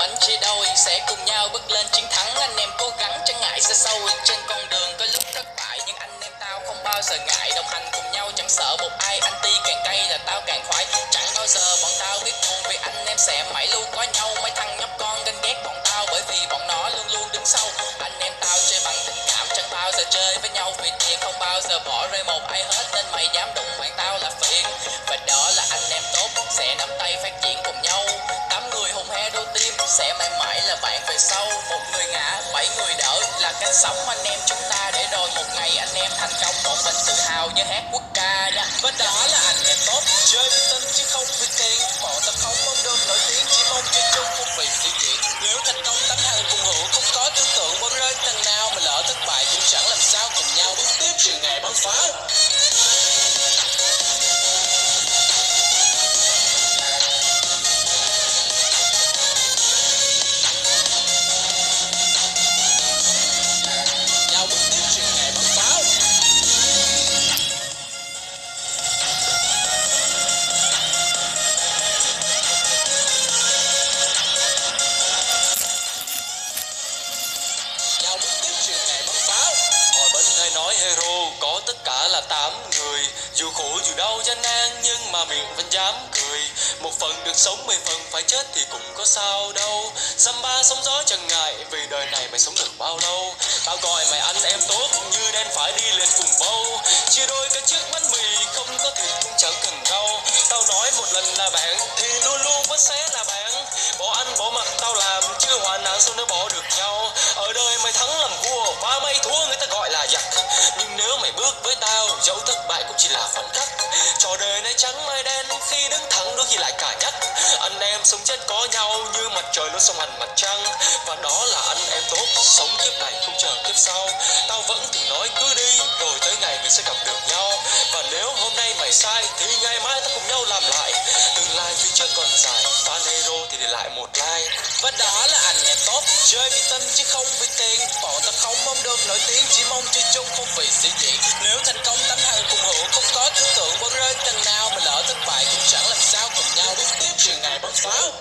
mảnh chia đôi sẽ cùng nhau bước lên chiến thắng. Anh em cố gắng chẳng ngại xa sâu trên con đường có lúc thất bại, nhưng anh em tao không bao giờ ngại, đồng hành cùng nhau chẳng sợ một ai. Anh ti càng cay là tao càng khoái, chẳng bao giờ bọn tao biết buồn vì anh em sẽ mãi luôn có nhau. Mấy thằng nhóc con ganh ghét bọn tao bởi vì bọn nó luôn luôn đứng sau. Anh em tao chơi bằng tình cảm, chẳng bao giờ chơi với nhau vì tiền, không bao giờ bỏ rơi một ai hết, nên mày dám đụng bạn tao là phiền. Và đó là anh em tốt sẽ nắm tay phát triển cùng nhau. 8 người hùng he đôi tim sẽ mãi mãi là bạn về sau. Một người ngã 7 người đỡ là cách sống anh em chúng ta, để rồi một ngày anh em thành công bọn mình tự hào như hát quốc ca nha. Và đó là anh em tốt chơi vì tình chứ không vì tiền, bọn tao không mong được nổi tiếng, chỉ mong chơi chung không vì sự kiện. Nếu thành công tấm hàng cùng hưởng, không có tư tưởng bỏ rơi tầng nào, mà lỡ thất bại cũng chẳng làm sao cùng nhau bước tiếp chuyện ngày bắn phá. Nói hero có tất cả là 8 người, dù khổ dù đau gian nan nhưng mà miệng vẫn dám cười. Một phần được sống 10 phần phải chết thì cũng có sao đâu. Dăm ba sóng gió chẳng ngại vì đời này mày sống được bao lâu. Tao gọi mày anh em tốt như đen phải đi liệt cùng bầu. Chia đôi cái chiếc bánh mì không có thịt cũng chẳng cần rau. Tao nói một lần là bạn thì luôn luôn vẫn sẽ là bạn. Bỏ ăn bỏ mặc tao làm chưa hoàn nạn sao nếu bỏ được nhau. Ở đời mày thắng làm vua và mày thua người ta gọi là giặc. Nhưng nếu mày bước với tao dẫu thất bại cũng chỉ là khoảnh khắc. Trò đời này trắng mai đen khi đứng thẳng đôi khi lại cả nhắc. Anh em sống chết có nhau như mặt trời luôn song hành mặt trăng. Và đó là anh em tốt sống kiếp này không chờ kiếp sau. Tao vẫn thường nói cứ đi rồi tới ngày mình sẽ gặp được nhau. Và nếu hôm nay mày sai thì ngày mai ta cùng nhau làm lại. Tương lai phía trước còn dài, fan hero thì để lại một like. Và đó là anh em tốt chơi vì tình chứ không vì tiền, bọn ta không mong được nổi tiếng, chỉ mong chơi chung không vì sĩ diện. Nếu thành công tấm hàng cùng hưởng, không có tư tưởng bỏ rơi tầng nào, mà lỡ thất bại cũng chẳng làm sao cùng nhau bước tiếp chuyện ngày bắn pháo.